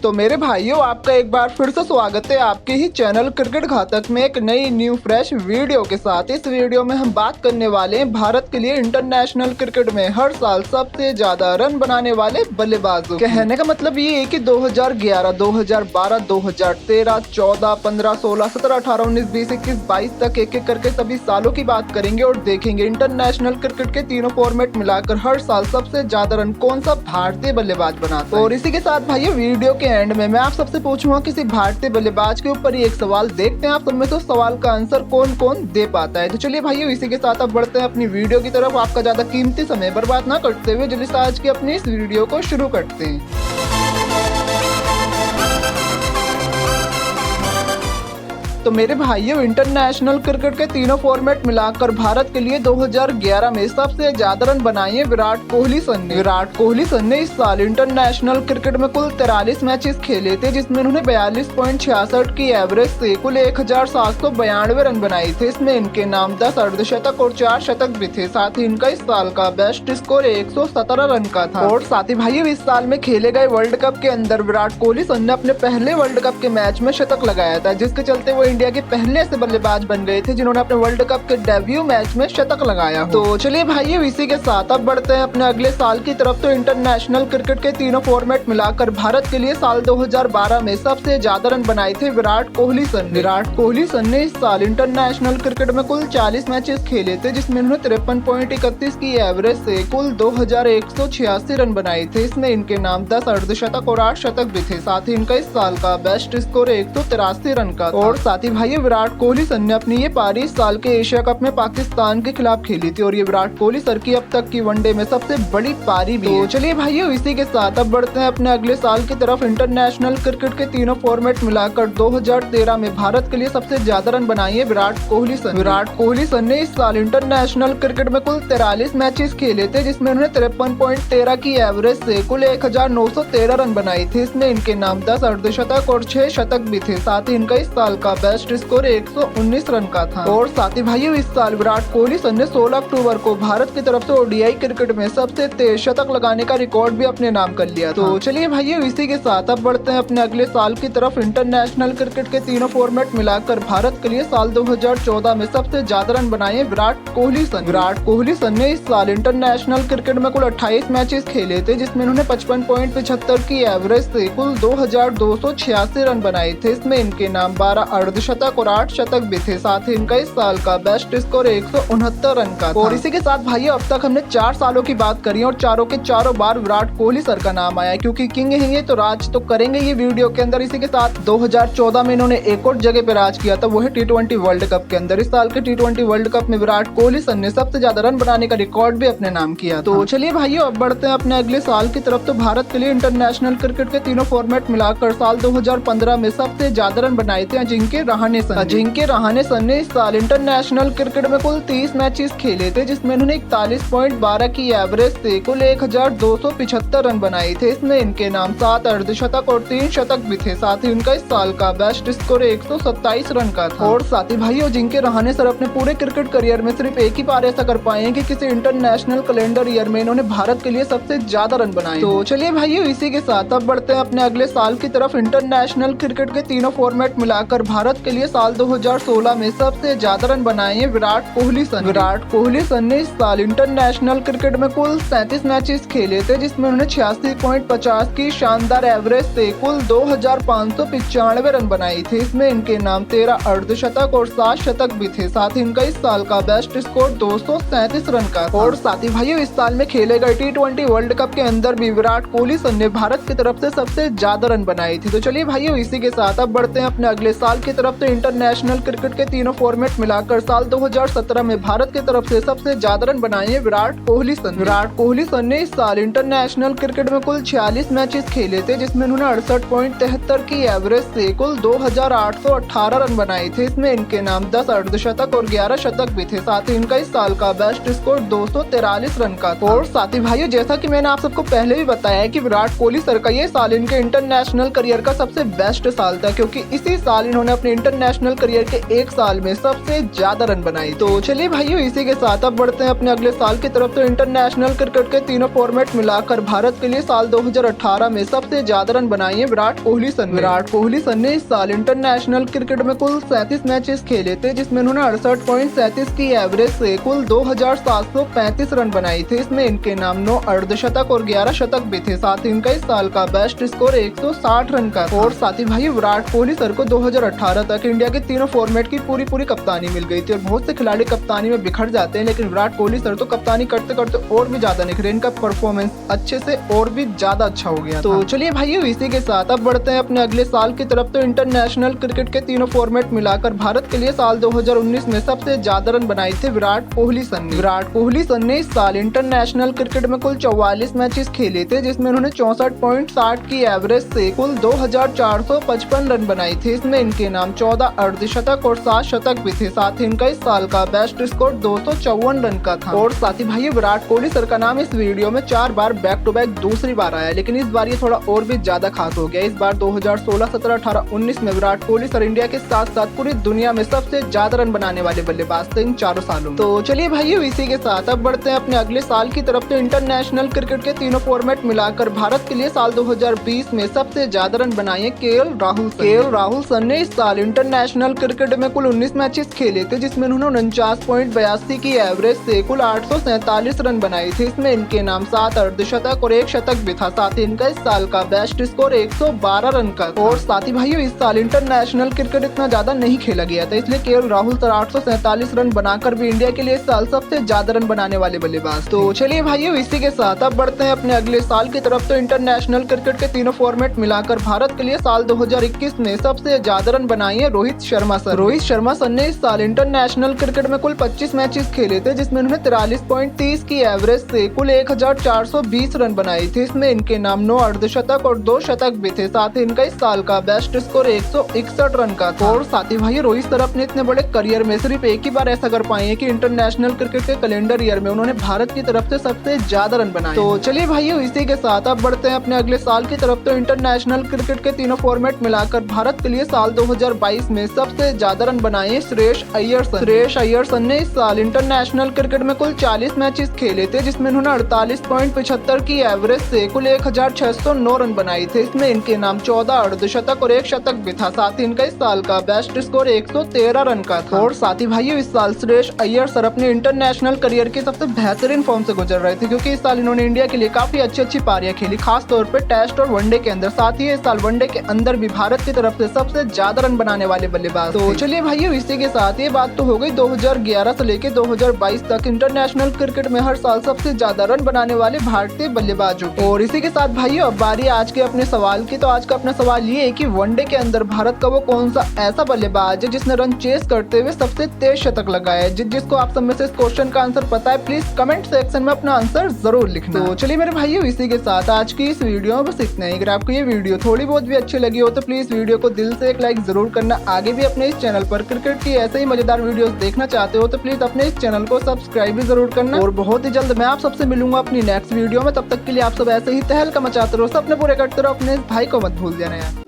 तो मेरे भाइयों, आपका एक बार फिर से स्वागत है आपके ही चैनल क्रिकेट घातक में एक नई न्यू फ्रेश वीडियो के साथ। इस वीडियो में हम बात करने वाले हैं भारत के लिए इंटरनेशनल क्रिकेट में हर साल सबसे ज्यादा रन बनाने वाले बल्लेबाजों। कहने का मतलब ये है कि 2011, 2012, 2013, 14, 15, 16, 17, 18, 19, 20, 21, 22 तक एक एक करके सभी सालों की बात करेंगे और देखेंगे इंटरनेशनल क्रिकेट के तीनों फॉर्मेट मिलाकर हर साल सबसे ज्यादा रन कौन सा भारतीय बल्लेबाज बनाता है। और इसी के साथ भाई वीडियो के एंड में मैं आप सबसे पूछूंगा किसी भारतीय बल्लेबाज के ऊपर ही एक सवाल। देखते हैं आप सब में से सवाल का आंसर कौन कौन दे पाता है। तो चलिए भाइयों, इसी के साथ अब बढ़ते हैं अपनी वीडियो की तरफ। आपका ज्यादा कीमती समय बर्बाद ना करते हुए जल्दी से आज की अपनी इस वीडियो को शुरू करते हैं। तो मेरे भाइयों, इंटरनेशनल क्रिकेट के तीनों फॉर्मेट मिलाकर भारत के लिए 2011 में सबसे ज्यादा रन बनाए विराट कोहली सन ने। विराट कोहली सन ने इस साल इंटरनेशनल क्रिकेट में कुल 43 मैचेस खेले थे, जिसमें उन्होंने 42.66 की एवरेज से कुल 1792 रन बनाए थे। इसमें इनके नाम 10 अर्धशतक और 4 शतक भी थे। साथ ही इनका इस साल का बेस्ट स्कोर 117 रन का था। और साथ ही भाइयों, इस साल में खेले गए वर्ल्ड कप के अंदर विराट कोहली सन ने अपने पहले वर्ल्ड कप के मैच में शतक लगाया था, जिसके चलते वो इंडिया के पहले ऐसे बल्लेबाज बन गए थे जिन्होंने अपने वर्ल्ड कप के डेब्यू मैच में शतक लगाया हो। तो चलिए भाइयों, इसी के साथ अब बढ़ते हैं अपने अगले साल की तरफ। तो इंटरनेशनल क्रिकेट के तीनों फॉर्मेट मिलाकर भारत के लिए साल 2012 में सबसे ज्यादा रन बनाए थे विराट कोहली सन। विराट कोहली सन ने इस साल इंटरनेशनल क्रिकेट में कुल 40 मैचेस खेले थे, जिसमें उन्होंने 53.31 की एवरेज से कुल 2186 रन बनाए थे। इसमें इनके नाम 10 अर्धशतक और 8 शतक भी थे। साथ ही इनका इस साल का बेस्ट स्कोर 183 रन का था। और साथ ही भाई विराट कोहली सर ने अपनी ये पारी इस साल के एशिया कप में पाकिस्तान के खिलाफ खेली थी और ये विराट कोहली सर की अब तक की वनडे में सबसे बड़ी पारी भी है। तो चलिए भाइयों, इसी के साथ अब बढ़ते हैं अपने अगले साल की तरफ। इंटरनेशनल क्रिकेट के तीनों फॉर्मेट मिलाकर 2013 में भारत के लिए सबसे ज्यादा रन बनाए हैं विराट कोहली सर। विराट कोहली सर ने इस साल इंटरनेशनल क्रिकेट में कुल 43 मैचेस खेले थे, जिसमें उन्होंने 53.13 की एवरेज से कुल 1913 रन बनाए थे। इसमें इनके नाम 10 अर्धशतक और 6 शतक भी थे। साथ ही इनका इस साल का बेस्ट स्कोर 119 रन का था। और साथ ही भाइयों, इस साल विराट कोहली सर ने 16 अक्टूबर को भारत की तरफ से ओडीआई क्रिकेट में सबसे तेज शतक लगाने का रिकॉर्ड भी अपने नाम कर लिया। तो चलिए भाइयों, इसी के साथ अब बढ़ते हैं अपने अगले साल की तरफ। इंटरनेशनल क्रिकेट के तीनों फॉर्मेट मिलाकर भारत के लिए साल 2014 में सबसे ज्यादा रन बनाए विराट कोहली सर। विराट कोहली सर ने इस साल इंटरनेशनल क्रिकेट में कुल 28 मैचेस खेले थे, जिसमें उन्होंने 55.75 की एवरेज से कुल 2286 रन बनाए थे। इसमें इनके नाम 12 अर्धशतक और 8 शतक भी थे। साथ ही इनका इस साल का बेस्ट स्कोर 169 रन का था। और इसी के साथ भाइयों, अब तक हमने 4 सालों की बात करी और चारों के चारों बार विराट कोहली सर का नाम आया, क्योंकि किंग है ये तो राज तो करेंगे ये वीडियो के अंदर। इसी के साथ 2014 में इन्होंने एक और जगह पे राज किया था, वो है T20 वर्ल्ड कप के अंदर। इस साल के T20 वर्ल्ड कप में विराट कोहली सर ने सबसे ज्यादा रन बनाने का रिकॉर्ड भी अपने नाम किया। तो चलिए भाइयों, अब बढ़ते हैं अपने अगले साल की तरफ। तो भारत के लिए इंटरनेशनल क्रिकेट के तीनों फॉर्मेट मिलाकर साल 2015 में सबसे ज्यादा रन बनाए थे अजिंक्य रहाणे सर। अजिंक्य रहाणे सर ने इस साल इंटरनेशनल क्रिकेट में कुल 30 मैचेस खेले थे, जिसमें उन्होंने 41.12 की एवरेज से कुल 1275 रन बनाए थे। इसमें इनके नाम 7 अर्धशतक और 3 शतक भी थे। साथ ही उनका इस साल का बेस्ट स्कोर 127 रन का था। और साथ ही भाई अजिंक्य रहाणे सर अपने पूरे क्रिकेट करियर में सिर्फ एक ही बार ऐसा कर पाए हैं कि किसी इंटरनेशनल कैलेंडर ईयर में इन्होंने भारत के लिए सबसे ज्यादा रन बनाए। तो चलिए भाइयों, इसी के साथ अब बढ़ते हैं अपने अगले साल की तरफ। इंटरनेशनल क्रिकेट के तीनों फॉर्मेट मिलाकर भारत के लिए साल 2016 में सबसे ज्यादा रन बनाए हैं विराट कोहली सर। विराट कोहली सर ने इस साल इंटरनेशनल क्रिकेट में कुल 37 मैचेस खेले थे, जिसमें उन्होंने 86.50 की शानदार एवरेज से कुल 2595 रन बनाए थे। इसमें इनके नाम 13 अर्धशतक और 7 शतक भी थे। साथ ही इनका इस साल का बेस्ट स्कोर 237 रन का था। और साथ ही भाइयों, इस साल में खेले गए T20 वर्ल्ड कप के अंदर भी विराट कोहली सर ने भारत की तरफ से सबसे ज्यादा रन बनाए थे। तो चलिए भाइयों, इसी के साथ अब बढ़ते हैं अपने अगले साल की तरफ। तो इंटरनेशनल क्रिकेट के तीनों फॉर्मेट मिलाकर साल 2017 में भारत की तरफ से सबसे ज्यादा रन बनाए हैं विराट कोहली सर। विराट कोहली सर ने इस साल इंटरनेशनल क्रिकेट में कुल 46 मैचेस खेले थे, जिसमें उन्होंने 68.73 की एवरेज से कुल 2818 रन बनाए थे। इसमें इनके नाम 10 अर्धशतक और 11 शतक भी थे। साथ ही इनका इस साल का बेस्ट स्कोर 243 रन का था। और साथ ही भाइयों, जैसा कि मैंने आप सबको पहले भी बताया है कि विराट कोहली सर का ये साल इनके इंटरनेशनल करियर का सबसे बेस्ट साल था, क्योंकि इसी साल इन्होंने अपने इंटरनेशनल करियर के एक साल में सबसे ज्यादा रन बनाई। तो चलिए भाइयों, इसी के साथ अब बढ़ते हैं अपने अगले साल की तरफ। तो इंटरनेशनल क्रिकेट के तीनों फॉर्मेट मिलाकर भारत के लिए साल 2018 में सबसे ज्यादा रन बनाई है विराट कोहली सन। विराट कोहली सन ने इस साल इंटरनेशनल क्रिकेट में कुल 37 मैचेस खेले थे, जिसमें उन्होंने 68.37 की एवरेज से कुल 2735 रन बनाए थे। इसमें इनके नाम 9 अर्धशतक और 11 शतक भी थे। साथ ही इनका इस साल का बेस्ट स्कोर 160 रन का था। और साथ ही भाई विराट कोहली सर को 2018 तक इंडिया के तीनों फॉर्मेट की पूरी कप्तानी मिल गई थी। और बहुत से खिलाड़ी कप्तानी में बिखर जाते हैं, लेकिन विराट कोहली सर तो कप्तानी करते करते और भी ज्यादा निखरे। इनका परफॉर्मेंस अच्छे से और भी ज्यादा अच्छा हो गया। तो चलिए भाइयों, इसी के साथ अब बढ़ते हैं अपने अगले साल की तरफ। तो इंटरनेशनल क्रिकेट के तीनों फॉर्मेट मिलाकर भारत के लिए साल 2019 में सबसे ज्यादा रन बनाए थे विराट कोहली सन। विराट कोहली सन ने इस साल इंटरनेशनल क्रिकेट में कुल 44 मैचेस खेले थे, जिसमें उन्होंने 64.60 की एवरेज से कुल 2455 रन बनाए थे। इसमें इनके नाम 14 अर्धशतक और 7 शतक भी थे। साथ ही इनका इस साल का बेस्ट स्कोर 254 रन का था। और साथ ही भाई विराट कोहली सर का नाम इस वीडियो में 4 बार बैक टू बैक दूसरी बार आया, लेकिन इस बार ये थोड़ा और भी ज्यादा खास हो गया। इस बार 2016, 17, 18, 19 में विराट कोहली सर इंडिया के साथ साथ पूरी दुनिया में सबसे ज्यादा रन बनाने वाले बल्लेबाज थे इन चारों सालों में। तो चलिए भाइयों, इसी के साथ अब बढ़ते हैं अपने अगले साल की तरफ। तो इंटरनेशनल क्रिकेट के तीनों फॉर्मेट मिलाकर भारत के लिए साल 2020 में सबसे ज्यादा रन बनाए केएल राहुल सन ने इस साल इंटरनेशनल क्रिकेट में कुल 19 मैचेस खेले थे, जिसमें उन्होंने 49.82 की एवरेज से कुल 847 रन बनाए थे। इसमें इनके नाम 7 अर्धशतक और 1 शतक भी था। साथ ही इनका इस साल का बेस्ट स्कोर 112 रन का था। और साथ ही भाइयों, इस साल इंटरनेशनल क्रिकेट इतना ज्यादा नहीं खेला गया था, इसलिए केएल राहुल सर 847 रन बनाकर भी इंडिया के लिए इस साल सबसे ज्यादा रन बनाने वाले बल्लेबाज। तो चलिए भाइयों, इसी के साथ अब बढ़ते हैं अपने अगले साल की तरफ। तो इंटरनेशनल क्रिकेट के तीनों फॉर्मेट मिलाकर भारत के लिए साल 2021 में सबसे ज्यादा रन बनाए हैं रोहित शर्मा सर ने इस साल इंटरनेशनल क्रिकेट में कुल 25 मैचेस खेले थे, जिसमें उन्होंने 43.30 की एवरेज से कुल 1420 रन बनाए थे। इसमें इनके नाम 9 अर्धशतक और 2 शतक भी थे। साथ ही इनका इस साल का बेस्ट स्कोर 161 रन का था। और साथ ही भाई रोहित सर अपने इतने बड़े करियर में सिर्फ एक ही बार ऐसा कर पाए हैं कि इंटरनेशनल क्रिकेट के कैलेंडर ईयर में उन्होंने भारत की तरफ से सबसे ज्यादा रन बनाए। तो चलिए भाइयों, इसी के साथ अब बढ़ते हैं अपने अगले साल की तरफ। तो इंटरनेशनल क्रिकेट के तीनों फॉर्मेट मिलाकर भारत के लिए साल 2022 में सबसे ज्यादा रन बनाए श्रेयस अय्यर सन ने इस साल इंटरनेशनल क्रिकेट में कुल 40 मैचेस खेले थे, जिसमें उन्होंने 48.75 की एवरेज से कुल 1609 रन बनाए थे। इसमें इनके नाम 14 अर्धशतक और 1 शतक भी था। साथ ही इनका इस साल का बेस्ट स्कोर 113 रन का था। और साथ ही भाइयों, इस साल श्रेयस अय्यर सर अपने इंटरनेशनल करियर के सबसे बेहतरीन फॉर्म से गुजर रहे थे, क्योंकि इस साल इन्होंने इंडिया के लिए काफी अच्छी पारियां खेली, खास तौर पे टेस्ट और वनडे के अंदर। साथ ही इस साल वनडे के अंदर भी भारत की तरफ से सबसे ज्यादा रन बनाने वाले बल्लेबाज। तो चलिए भाइयों, इसी के साथ ये बात तो हो गई 2011 से लेके 2022 तक इंटरनेशनल क्रिकेट में हर साल सबसे ज्यादा रन बनाने वाले भारतीय बल्लेबाजों। और इसी के साथ भाइयों, अब बारी आज के अपने सवाल की। तो आज का अपना सवाल ये है कि वनडे के अंदर भारत का वो कौन सा ऐसा बल्लेबाज है जिसने रन चेस करते हुए सबसे तेज शतक लगाया है। जिसको आप सब में से इस क्वेश्चन का आंसर पता है, प्लीज कमेंट सेक्शन में अपना आंसर जरूर लिखना। तो चलिए मेरे भाइयों, इसी के साथ आज की इस वीडियो में बस इतना ही। अगर आपको ये वीडियो थोड़ी बहुत भी अच्छी लगी हो तो प्लीज वीडियो को दिल से एक लाइक जरूर करना। आगे भी अपने इस चैनल पर क्रिकेट की ऐसे ही मजेदार वीडियोस देखना चाहते हो तो प्लीज अपने इस चैनल को सब्सक्राइब भी जरूर करना। और बहुत ही जल्द मैं आप सबसे मिलूंगा अपनी नेक्स्ट वीडियो में। तब तक के लिए आप सब ऐसे ही तहलका मचाते रहो, सपने पूरे करते रहो, अपने इस भाई को मत भूल जाना यार।